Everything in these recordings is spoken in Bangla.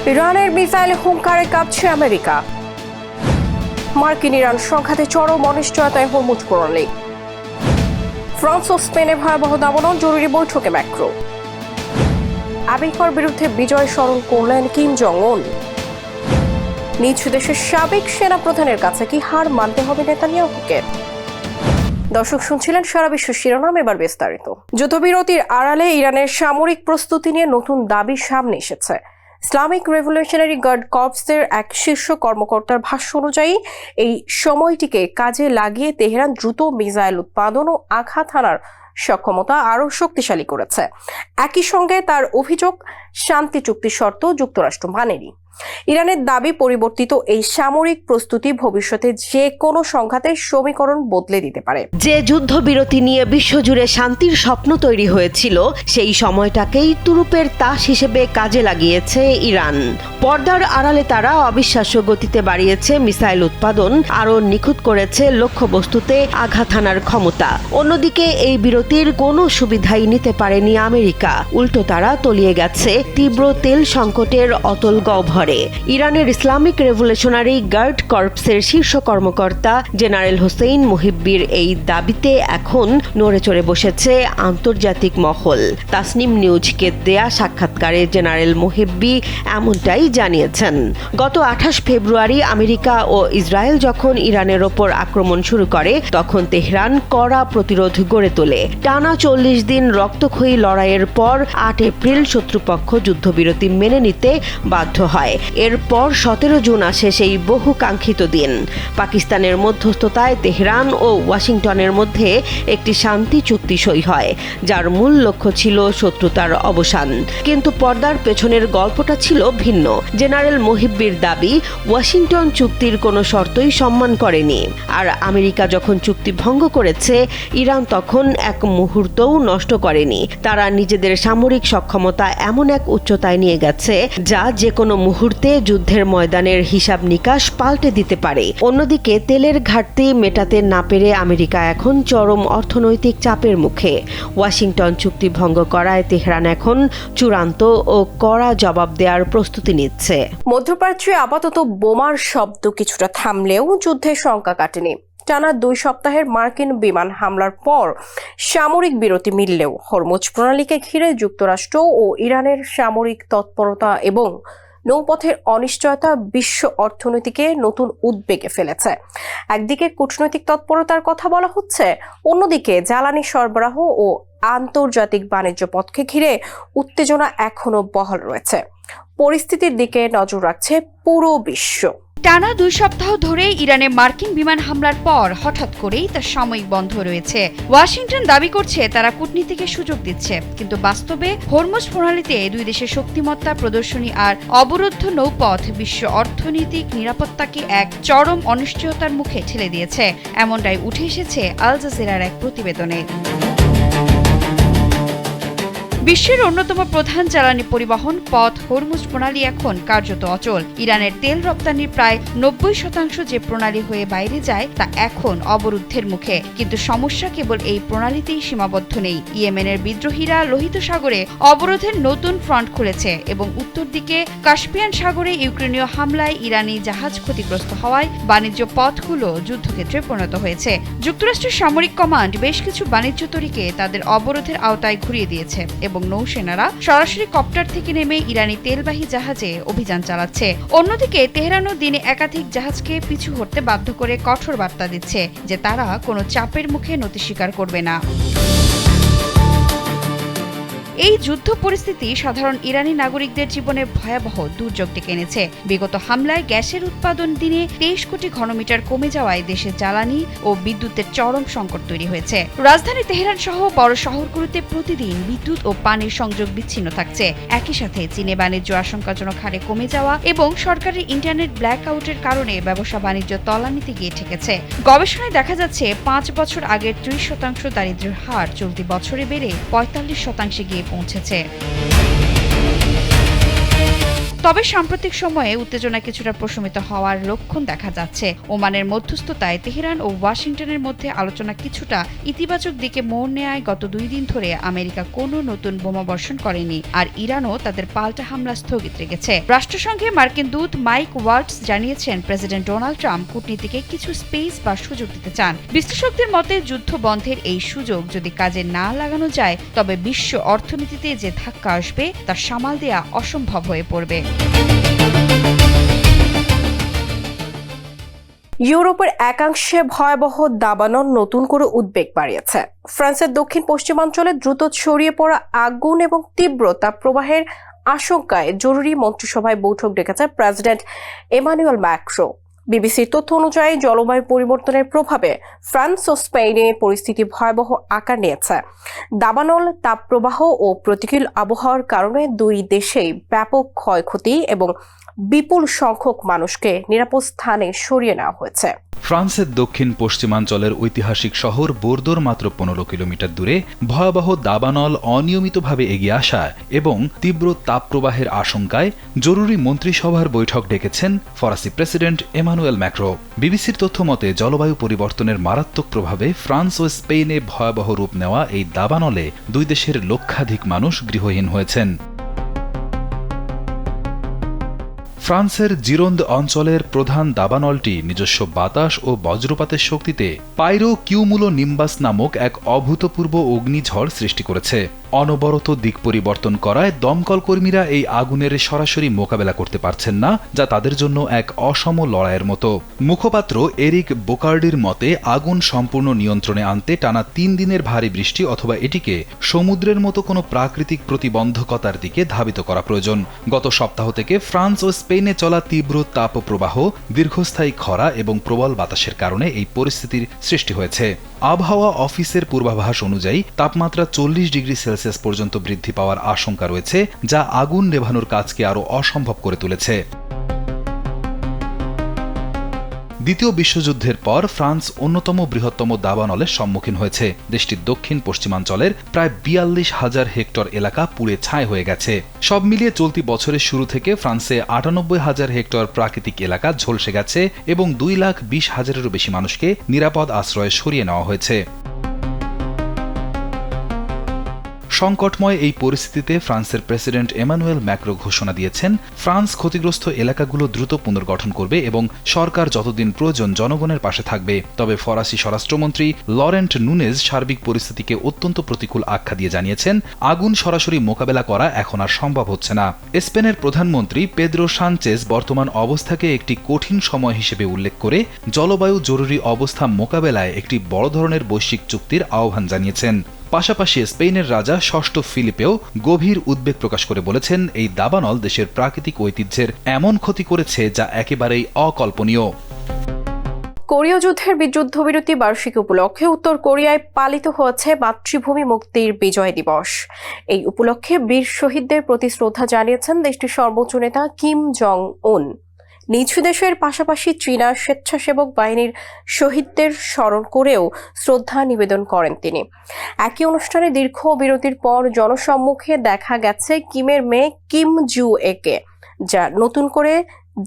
ইরানের মিসাইলে হুঙ্কারে কাঁপছে আমেরিকা। মার্কিন ইরান সংঘাতে চরম অনিশ্চয়তায় হরমুজ প্রণালী। ফ্রান্স ও স্পেনে ভয়াবহ দাবদাহ, জরুরি বৈঠকে ম্যাক্রো। আমেরিকার বিরুদ্ধে বিজয় স্মরণ করলেন কিম জং উন। নিজ দেশের সাবেক সেনাপ্রধানের কাছে কি হার মানতে হবে নেতানিয়াহুকে? দর্শক শুনছিলেন সারা বিশ্ব শিরোনাম, এবার বিস্তারিত। যুদ্ধবিরতির আড়ালে ইরানের সামরিক প্রস্তুতি নিয়ে নতুন দাবি সামনে এসেছে। ইসলামিক রেভলিউশনারি গার্ড কর্পসের এক শীর্ষ কর্মকর্তার ভাষ্য অনুযায়ী এই সময়টিকে কাজে লাগিয়ে তেহরান দ্রুত মিসাইল উৎপাদন ও আঘাত হানার সক্ষমতা আরও শক্তিশালী করেছে। একই সঙ্গে তার অভিযোগ, শান্তি চুক্তি শর্ত যুক্তরাষ্ট্র মানেনি। ইরানের দাবি, পরিবর্তিত এই সামরিক প্রস্তুতি ভবিষ্যতে যে কোনো সংঘাতের সমীকরণ বদলে দিতে পারে। যে যুদ্ধবিরতি নিয়ে বিশ্বজুড়ে শান্তির স্বপ্ন তৈরি হয়েছিল, সেই সময়টাকেই তুরুপের তাস হিসেবে কাজে লাগিয়েছে ইরান। পর্দার আড়ালে তারা অবিশ্বাস্য গতিতে বাড়িয়েছে মিসাইল উৎপাদন, আরও নিখুঁত করেছে লক্ষ্যবস্তুতে আঘাত হানার ক্ষমতা। অন্যদিকে এই বিরতির কোনো সুবিধাই নিতে পারেনি আমেরিকা। উল্টো তারা তলিয়ে গেছে তীব্র তেল সংকটের অতল গহ্বরে। ইরানের ইসলামিক রেভলিউশনারি গার্ড কর্পসের শীর্ষ কর্মকর্তা জেনারেল হোসেইন মুহিব্বির এই দাবিতে এখন নড়েচড়ে বসেছে আন্তর্জাতিক মহল। তাসনিম নিউজকে দেয়া সাক্ষাৎকারে জেনারেল মুহিব্বি এমনটাই জানিয়েছেন। গত 28 ফেব্রুয়ারি আমেরিকা ও ইসরায়েল যখন ইরানের ওপর আক্রমণ শুরু করে, তখন তেহরান কড়া প্রতিরোধ গড়ে তোলে। টানা 40 দিন রক্তক্ষয়ী লড়াইয়ের পর 8 এপ্রিল শত্রুপক্ষ যুদ্ধবিরতি মেনে নিতে বাধ্য হয়। এরপর 17 জুন আসে সেই বহু কাঙ্ক্ষিত দিন। পাকিস্তানের মধ্যস্থতায় তেহরান ও ওয়াশিংটনের মধ্যে একটি শান্তি চুক্তি সই হয়, যার মূল লক্ষ্য ছিল শত্রুতার অবসান। কিন্তু পর্দার পেছনের গল্পটা ছিল ভিন্ন। জেনারেল মুহিব্বির দাবি, ওয়াশিংটন চুক্তির কোনো শর্তই সম্মান করেনি। আর আমেরিকা যখন চুক্তি ভঙ্গ করেছে, ইরান তখন এক মুহূর্তও নষ্ট করেনি। তারা নিজেদের সামরিক সক্ষমতা এমন এক উচ্চতায় নিয়ে গেছে, যা যে কোনো মুহূর্তে যুদ্ধের ময়দানের হিসাব নিকাশ পাল্টে দিতে পারে। অন্যদিকে তেলের ঘাটতি মেটাতে না পেরে আমেরিকা এখন চরম অর্থনৈতিক চাপের মুখে। ওয়াশিংটন চুক্তি ভঙ্গ করায় তেহরান এখন চূড়ান্ত ও কড়া জবাব দেওয়ার প্রস্তুতি নিচ্ছে। মধ্যপ্রাচ্যে আপাতত বোমার শব্দ কিছুটা থামলেও যুদ্ধের শঙ্কা কাটেনি। টানা 2 সপ্তাহের মার্কিন বিমান হামলার পর সামরিক বিরতি মিললেও হরমুজ প্রণালীকে ঘিরে যুক্তরাষ্ট্র ও ইরানের সামরিক তৎপরতা এবং নৌপথের অনিশ্চয়তা বিশ্ব অর্থনীতিকে নতুন উদ্বেগে ফেলেছে। একদিকে কূটনৈতিক তৎপরতার কথা বলা হচ্ছে, অন্যদিকে জ্বালানি সরবরাহ ও আন্তর্জাতিক বাণিজ্য পথকে ঘিরে উত্তেজনা এখনো বহাল রয়েছে। পরিস্থিতির দিকে নজর রাখছে পুরো বিশ্ব। টানা 2 সপ্তাহ ধরে ইরানে মার্কিন বিমান হামলার পর হঠাৎ করেই তার সাময়িক বন্ধ রয়েছে। ওয়াশিংটন দাবি করছে তারা কূটনীতিকে সুযোগ দিচ্ছে, কিন্তু বাস্তবে হরমুজ প্রণালীতে দুই দেশের শক্তিমত্তা প্রদর্শনী আর অবরুদ্ধ নৌপথ বিশ্ব অর্থনৈতিক নিরাপত্তাকে এক চরম অনিশ্চয়তার মুখে ঠেলে দিয়েছে। এমনটাই উঠে এসেছে আল জাজিরার এক প্রতিবেদনে। বিশ্বের অন্যতম প্রধান জ্বালানি পরিবহন পথ হরমুজ প্রণালী এখন কার্যত অচল। ইরানের তেল রপ্তানির প্রায় 90% যে প্রণালী হয়ে বাইরে যায়, তা এখন অবরুদ্ধের মুখে। কিন্তু সমস্যা কেবল এই প্রণালীতেই সীমাবদ্ধ নেই। ইয়েমেনের বিদ্রোহীরা লোহিত সাগরে অবরোধের নতুন ফ্রন্ট খুলেছে এবং উত্তর দিকে কাস্পিয়ান সাগরে ইউক্রেনীয় হামলায় ইরানি জাহাজ ক্ষতিগ্রস্ত হওয়ায় বাণিজ্য পথগুলো যুদ্ধক্ষেত্রে পরিণত হয়েছে। যুক্তরাষ্ট্রের সামরিক কমান্ড বেশ কিছু বাণিজ্য তরীকে তাদের অবরোধের আওতায় ঘুরিয়ে দিয়েছে এবং নৌসেনারা সরাসরি কপ্টার থেকে নেমে ইরানি তেলবাহী জাহাজে অভিযান চালাচ্ছে। অন্যদিকে তেহরানও দিনে একাধিক জাহাজকে পিছু হটতে বাধ্য করে কঠোর বার্তা দিচ্ছে যে তারা কোনো চাপের মুখে নতি স্বীকার করবে না। এই যুদ্ধ পরিস্থিতি সাধারণ ইরানি নাগরিকদের জীবনে ভয়াবহ দুর্যোগ ডেকে এনেছে। বিগত হামলায় গ্যাসের উৎপাদন দিনে 23 কোটি ঘনমিটার কমে যাওয়ায় দেশে জ্বালানি ও বিদ্যুতের চরম সংকট তৈরি হয়েছে। রাজধানী তেহরান সহ বড় শহরগুলোতে প্রতিদিন বিদ্যুৎ ও পানির সংযোগ বিচ্ছিন্ন থাকছে। একই সাথে চীনে বাণিজ্য আশঙ্কাজনক হারে কমে যাওয়া এবং সরকারি ইন্টারনেট ব্ল্যাক আউটের কারণে ব্যবসা বাণিজ্য তলানিতে গিয়ে ঠেকেছে। গবেষণায় দেখা যাচ্ছে 5 বছর আগের 30% দারিদ্র্যের হার চলতি বছরে বেড়ে 45% গিয়ে পৌঁছেছে। তবে সাম্প্রতিক সময়ে উত্তেজনা কিছুটা প্রশমিত হওয়ার লক্ষণ দেখা যাচ্ছে। ওমানের মধ্যস্থতায় তেহরান ও ওয়াশিংটনের মধ্যে আলোচনা কিছুটা ইতিবাচক দিকে মোড় নেয়। গত 2 দিন ধরে আমেরিকা কোনো নতুন বোমাবর্ষণ করেনি, আর ইরানও তাদের পাল্টা হামলা স্থগিত রেখেছে। রাষ্ট্রসংঘে মার্কিন দূত মাইক ওয়ালটজ জানিয়েছেন, প্রেসিডেন্ট ডোনাল্ড ট্রাম্প কূটনীতিকে কিছু স্পেস বা সুযোগ দিতে চান। বিশ্লেষকদের মতে যুদ্ধ বন্ধের এই সুযোগ যদি কাজে না লাগানো যায়, তবে বিশ্ব অর্থনীতিতে যে ধাক্কা আসবে তা সামাল দেয়া অসম্ভব হয়ে পড়বে। ইউরোপের একাংশে ভয়াবহ দাবানল নতুন করে উদ্বেগ বাড়িয়েছে। ফ্রান্সের দক্ষিণ পশ্চিমাঞ্চলে দ্রুত ছড়িয়ে পড়া আগুন এবং তীব্র তাপপ্রবাহের আশঙ্কায় জরুরি মন্ত্রিসভায় বৈঠক ডেকেছে প্রেসিডেন্ট এমানুয়েল ম্যাক্রো। বিবিসির তথ্য অনুযায়ী জলবায়ু পরিবর্তনের প্রভাবে ফ্রান্স ও স্পেনে পরিস্থিতি ভয়াবহ আকার নিয়েছে। দাবানল, তাপপ্রবাহ ও প্রতিকূল আবহাওয়ার কারণে দুই দেশেই ব্যাপক ক্ষয়ক্ষতি এবং বিপুল সংখ্যক মানুষকে নিরাপদ স্থানে সরিয়ে নেওয়া হয়েছে। ফ্রান্সের দক্ষিণ পশ্চিমাঞ্চলের ঐতিহাসিক শহর বোর্দোর মাত্র 15 কিলোমিটার দূরে ভয়াবহ দাবানল অনিয়মিতভাবে এগিয়ে আসা এবং তীব্র তাপপ্রবাহের আশঙ্কায় জরুরি মন্ত্রিসভার বৈঠক ডেকেছেন ফরাসি প্রেসিডেন্ট এমানুয়েল ম্যাক্রো। বিবিসির তথ্য মতে জলবায়ু পরিবর্তনের মারাত্মক প্রভাবে ফ্রান্স ও স্পেনে ভয়াবহ রূপ নেওয়া এই দাবানলে দুই দেশের লক্ষাধিক মানুষ গৃহহীন হয়েছেন। ফ্রান্সের জিরোন্দ অঞ্চলের প্রধান দাবানলটি নিজস্ব বাতাস ও বজ্রপাতের শক্তিতে পাইরো কিউমুলো নিম্বাস নামক এক অভূতপূর্ব অগ্নিঝড় সৃষ্টি করেছে। অনবরত দিক পরিবর্তন করায় দমকল কর্মীরা এই আগুনের সরাসরি মোকাবেলা করতে পারছেন না, যা তাদের জন্য এক অসম লড়াইয়ের মতো। মুখপাত্র এরিক বোকার্ডির মতে আগুন সম্পূর্ণ নিয়ন্ত্রণে আনতে টানা 3 দিনের ভারী বৃষ্টি অথবা এটিকে সমুদ্রের মতো কোনো প্রাকৃতিক প্রতিবন্ধকতার দিকে ধাবিত করা প্রয়োজন। গত সপ্তাহ থেকে ফ্রান্স ও স্পেনে চলা তীব্র তাপপ্রবাহ, দীর্ঘস্থায়ী খরা এবং প্রবল বাতাসের কারণে এই পরিস্থিতির সৃষ্টি হয়েছে। আবহাওয়া অফিসের পূর্বাভাস অনুযায়ী তাপমাত্রা 40 ডিগ্রি সেলসিয়াস পর্যন্ত বৃদ্ধি পাওয়ার আশঙ্কা রয়েছে, যা আগুন নেভানোর কাজকে আরও অসম্ভব করে তুলেছে। দ্বিতীয় বিশ্বযুদ্ধের পর ফ্রান্স অন্যতম বৃহত্তম দাবানলের সম্মুখীন হয়েছে। দেশটির দক্ষিণ পশ্চিমাঞ্চলের প্রায় 42,000 হেক্টর এলাকা পুড়ে ছাই হয়ে গেছে। সব মিলিয়ে চলতি বছরের শুরু থেকে ফ্রান্সে 98,000 হেক্টর প্রাকৃতিক এলাকা ঝলসে গেছে এবং 2,20,000-এরও বেশি মানুষকে নিরাপদ আশ্রয়ে সরিয়ে নেওয়া হয়েছে। সংকটময় এই পরিস্থিতিতে ফ্রান্সের প্রেসিডেন্ট এমানুয়েল ম্যাক্রো ঘোষণা দিয়েছেন, ফ্রান্স ক্ষতিগ্রস্ত এলাকাগুলো দ্রুত পুনর্গঠন করবে এবং সরকার যতদিন প্রয়োজন জনগণের পাশে থাকবে। তবে ফরাসি স্বরাষ্ট্রমন্ত্রী লরেন্ট নুনেজ সার্বিক পরিস্থিতিকে অত্যন্ত প্রতিকূল আখ্যা দিয়ে জানিয়েছেন, আগুন সরাসরি মোকাবেলা করা এখন আর সম্ভব হচ্ছে না। স্পেনের প্রধানমন্ত্রী পেদ্রো সানচেজ বর্তমান অবস্থাকে একটি কঠিন সময় হিসেবে উল্লেখ করে জলবায়ু জরুরি অবস্থা মোকাবেলায় একটি বড় ধরনের বৈশ্বিক চুক্তির আহ্বান জানিয়েছেন। পাশাপাশি স্পেনের রাজা ষষ্ঠ ফিলিপেও গভীর উদ্বেগ প্রকাশ করে বলেছেন, এই দাবানল দেশের প্রাকৃতিক ঐতিহ্যের এমন ক্ষতি করেছে যা একেবারেই অকল্পনীয়। কোরীয় যুদ্ধের যুদ্ধবিরতি বার্ষিকী উপলক্ষে উত্তর কোরিয়ায় পালিত হয়েছে মাতৃভূমি মুক্তির বিজয় দিবস। এই উপলক্ষে বীর শহীদদের প্রতি শ্রদ্ধা জানিয়েছেন দেশটির সর্বোচ্চ নেতা কিম জং উন। নিজ দেশের পাশাপাশি চীনা স্বেচ্ছাসেবক বাহিনীর শহীদদের স্মরণ করেও শ্রদ্ধা নিবেদন করেন তিনি। একই অনুষ্ঠানে দীর্ঘ বিরতির পর জনসম্মুখে দেখা গেছে কিমের মেয়ে কিম জু একে, যা নতুন করে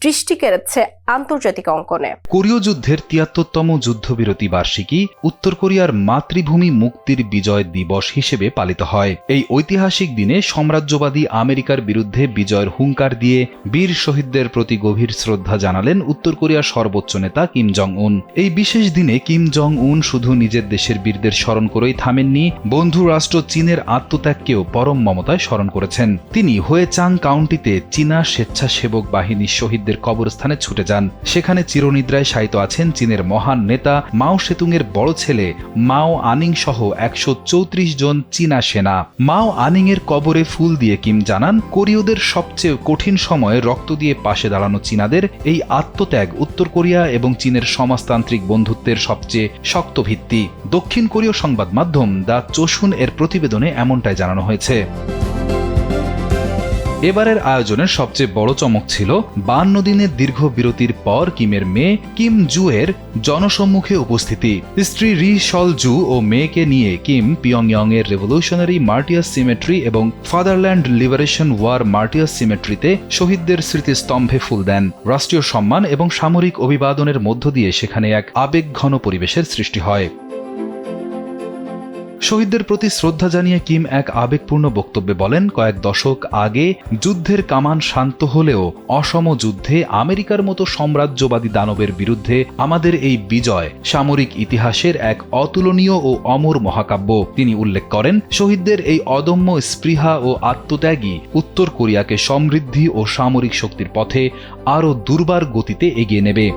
দৃষ্টি কেড়েছে আন্তর্জাতিক অঙ্গনে। কোরীয় যুদ্ধের ৭৩তম যুদ্ধবিরতি বার্ষিকী উত্তর কোরিয়ার মাতৃভূমি মুক্তির বিজয় দিবস হিসেবে পালিত হয়। এই ঐতিহাসিক দিনে সাম্রাজ্যবাদী আমেরিকার বিরুদ্ধে বিজয়ের হুঙ্কার দিয়ে বীর শহীদদের প্রতি গভীর শ্রদ্ধা জানালেন উত্তর কোরিয়ার সর্বোচ্চ নেতা কিম জং উন। এই বিশেষ দিনে কিম জং উন শুধু নিজের দেশের বীরদের স্মরণ করেই থামেননি, বন্ধু রাষ্ট্র চীনের আত্মত্যাগকেও পরম মমতায় স্মরণ করেছেন। তিনি হোয়েচাং কাউন্টিতে চীনা স্বেচ্ছাসেবক বাহিনীর শহীদদের কবরস্থানে ছুটে যান। সেখানে চিরনিদ্রায় শায়িত আছেন চীনের মহান নেতা মাও সেতুংয়ের বড় ছেলে মাও আনিং সহ 134 জন চীনা সেনা। মাও আনিং এর কবরে ফুল দিয়ে কিম জানান, কোরীয়দের সবচেয়ে কঠিন সময়ে রক্ত দিয়ে পাশে দাঁড়ানো চীনাদের এই আত্মত্যাগ উত্তর কোরিয়া এবং চীনের সমাজতান্ত্রিক বন্ধুত্বের সবচেয়ে শক্ত ভিত্তি। দক্ষিণ কোরীয় সংবাদ মাধ্যম দ্য চোসুন এর প্রতিবেদনে এমনটাই জানানো হয়েছে। এবারের আয়োজনের সবচেয়ে বড় চমক ছিল 52 দিনের দীর্ঘ বিরতির পর কিমের মেয়ে কিম জু এর জনসম্মুখে উপস্থিতি। স্ত্রী রি সল জু ও মেয়েকে নিয়ে কিম পিয়ংইয়ং এর রেভলিউশনারি মার্টিয়ার্স সিমেট্রি এবং ফাদারল্যান্ড লিবারেশন ওয়ার মার্টিয়ার্স সিমেট্রিতে শহীদদের স্মৃতিস্তম্ভে ফুল দেন। রাষ্ট্রীয় সম্মান এবং সামরিক অভিবাদনের মধ্য দিয়ে সেখানে এক আবেগঘন পরিবেশের সৃষ্টি হয়। শহীদদের প্রতি শ্রদ্ধা জানিয়ে কিম এক আবেগপূর্ণ বক্তব্যে বলেন, কয়েক দশক আগে যুদ্ধের কামান শান্ত হলেও অসম যুদ্ধে আমেরিকার মতো সাম্রাজ্যবাদী দানবের বিরুদ্ধে আমাদের এই বিজয় সামরিক ইতিহাসের এক অতুলনীয় ও অমর মহাকাব্য। তিনি উল্লেখ করেন, শহীদদের এই অদম্য স্পৃহা ও আত্মত্যাগী উত্তর কোরিয়াকে সমৃদ্ধি ও সামরিক শক্তির পথে আরও দুর্বার গতিতে এগিয়ে নেবে।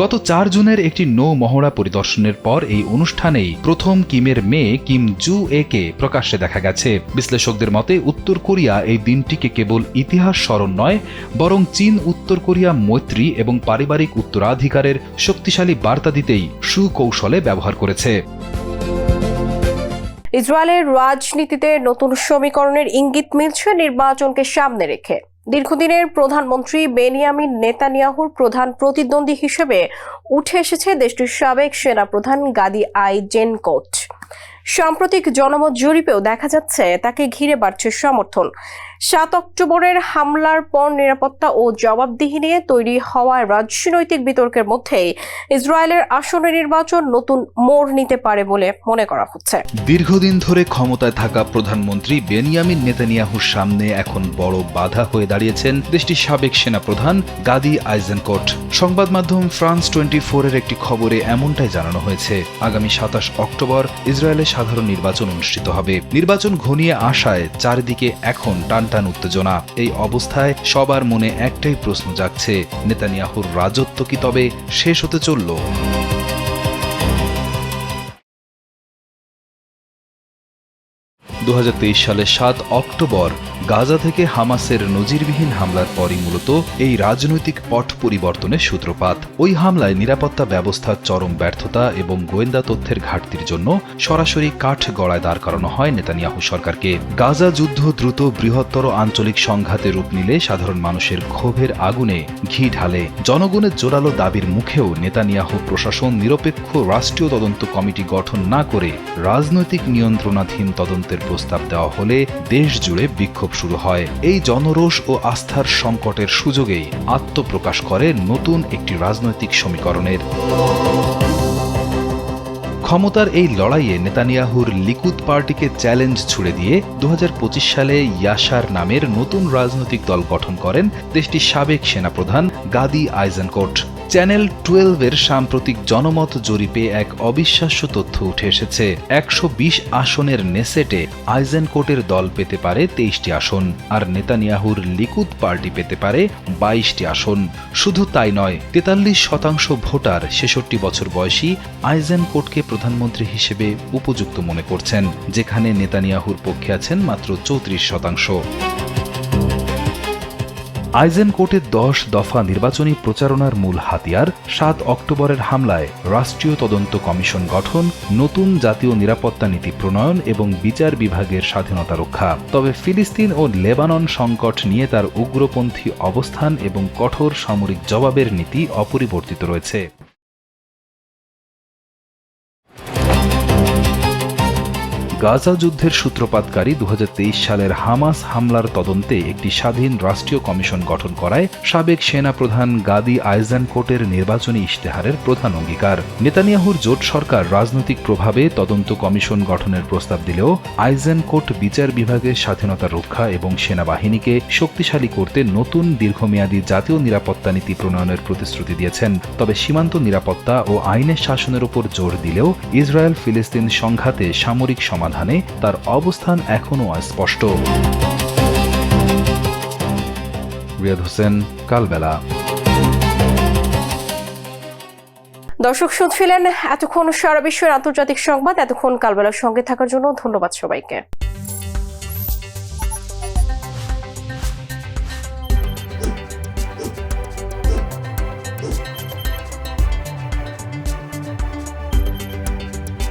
গত 4 জুনের একটি নৌ মহড়া পরিদর্শনের পর এই অনুষ্ঠানেই প্রথম কিমের মেয়ে কিম জু একে প্রকাশ্যে দেখা গেছে। বিশ্লেষকদের মতে উত্তর কোরিয়া এই দিনটিকে কেবল ইতিহাস স্মরণ নয়, বরং চীন উত্তর কোরিয়া মৈত্রী এবং পারিবারিক উত্তরাধিকারের শক্তিশালী বার্তা দিতেই সুকৌশলে ব্যবহার করেছে। ইসরায়েলের রাজনীতিতে নতুন সমীকরণের ইঙ্গিত মিলছে নির্বাচনকে সামনে রেখে। দীর্ঘদিনের প্রধানমন্ত্রী বেনিয়ামিন নেতানিয়াহুর প্রধান প্রতিদ্বন্দ্বী হিসেবে উঠে এসেছে দেশটির সাবেক সেনাপ্রধান গাদি আইজেনকোট। সাম্প্রতিক জনমত জরিপেও দেখা যাচ্ছে তাকে ঘিরে বাড়ছে সমর্থন। 7 অক্টোবরের হামলার পর নিরাপত্তা ও জবাবদিহি নিয়ে তৈরি হওয়া রাজনৈতিক বিতর্কের মধ্যেই ইসরায়েলের আসন্ন নির্বাচন নতুন মোড় নিতে পারে বলে মনে করা হচ্ছে। দীর্ঘদিন ধরে ক্ষমতায় থাকা প্রধানমন্ত্রী বেনিয়ামিন নেতানিয়াহুর সামনে এখন বড় বাধা হয়ে দাঁড়িয়েছেন দেশটির সাবেক সেনাপ্রধান গাদি আইজেনকোট। সংবাদ মাধ্যম ফ্রান্স 24-এর একটি খবরে এমনটাই জানানো হয়েছে। আগামী 27 অক্টোবর ইসরায়েলে সাধারণ নির্বাচন অনুষ্ঠিত হবে। নির্বাচন ঘনিয়ে আসায় চারিদিকে এখন টানটান উত্তেজনা। এই অবস্থায় সবার মনে একটাই প্রশ্ন জাগছে, নেতানিয়াহুর রাজত্ব কি তবে শেষ হতে চলল? 2023 সালের 7 অক্টোবর গাজা থেকে হামাসের নজিরবিহীন হামলার পরই মূলত এই রাজনৈতিক পট পরিবর্তনের সূত্রপাত। ওই হামলায় নিরাপত্তা ব্যবস্থার চরম ব্যর্থতা এবং গোয়েন্দা তথ্যের ঘাটতির জন্য সরাসরি কাঠ গড়ায় দাঁড় করানো হয় নেতানিয়াহু সরকারকে। গাজা যুদ্ধ দ্রুত বৃহত্তর আঞ্চলিক সংঘাতে রূপ নিলে সাধারণ মানুষের ক্ষোভের আগুনে ঘি ঢালে। জনগণের জোরালো দাবির মুখেও নেতানিয়াহু প্রশাসন নিরপেক্ষ রাষ্ট্রীয় তদন্ত কমিটি গঠন না করে রাজনৈতিক নিয়ন্ত্রণাধীন তদন্তের প্রস্তাব দেওয়া হলে দেশ জুড়ে বিক্ষোভ শুরু হয়। এই জনরোষ ও আস্থার সংকটের সুযোগেই আত্মপ্রকাশ করে নতুন একটি রাজনৈতিক সমীকরণের। ক্ষমতার এই লড়াইয়ে নেতানিয়াহুর লিকুদ পার্টিকে চ্যালেঞ্জ ছুড়ে দিয়ে 2025 সালে ইয়াশার নামের নতুন রাজনৈতিক দল গঠন করেন দেশটির সাবেক সেনাপ্রধান গাদি আইজেনকোট। চ্যানেল 12-এর সাম্প্রতিক জনমত জরিপে এক অবিশ্বাস্য তথ্য উঠে এসেছে। 120 আসনের নেসেটে আইজেনকোটের দল পেতে পারে 23টি আসন, আর নেতানিয়াহুর লিকুদ পার্টি পেতে পারে 22টি আসন। শুধু তাই নয়, 43% ভোটার 66 বছর বয়সী আইজেনকোটকে প্রধানমন্ত্রী হিসেবে উপযুক্ত মনে করছেন, যেখানে নেতানিয়াহুর পক্ষে আছেন মাত্র 34%। আইজেনকোটের 10 দফা নির্বাচনী প্রচারণার মূল হাতিয়ার 7 অক্টোবরের হামলায় রাষ্ট্রীয় তদন্ত কমিশন গঠন, নতুন জাতীয় নিরাপত্তা নীতি প্রণয়ন এবং বিচার বিভাগের স্বাধীনতা রক্ষা। তবে ফিলিস্তিন ও লেবানন সংকট নিয়ে তার উগ্রপন্থী অবস্থান এবং কঠোর সামরিক জবাবের নীতি অপরিবর্তিত রয়েছে। গাজা যুদ্ধের সূত্রপাতকারী 2023 সালের হামাস হামলার তদন্তে একটি স্বাধীন রাষ্ট্রীয় কমিশন গঠন করায় সাবেক সেনাপ্রধান গাদি আইজেনকোটের নির্বাচনী ইশতেহারের প্রধান অঙ্গীকার। নেতানিয়াহুর জোট সরকার রাজনৈতিক প্রভাবে তদন্ত কমিশন গঠনের প্রস্তাব দিলেও আইজেনকোট বিচার বিভাগের স্বাধীনতা রক্ষা এবং সেনাবাহিনীকে শক্তিশালী করতে নতুন দীর্ঘমেয়াদী জাতীয় নিরাপত্তা নীতি প্রণয়নের প্রতিশ্রুতি দিয়েছেন। তবে সীমান্ত নিরাপত্তা ও আইনের শাসনের উপর জোর দিলেও ইসরায়েল ফিলিস্তিন সংঘাতে সামরিক সমাধানে তার অবস্থান এখনও অস্পষ্ট। রিয়াদ হোসেন, কালবেলা। দর্শক শুনছিলেন এতক্ষণ সারা বিশ্বের আন্তর্জাতিক সংবাদ। এতক্ষণ কালবেলার সঙ্গে থাকার জন্য ধন্যবাদ সবাইকে।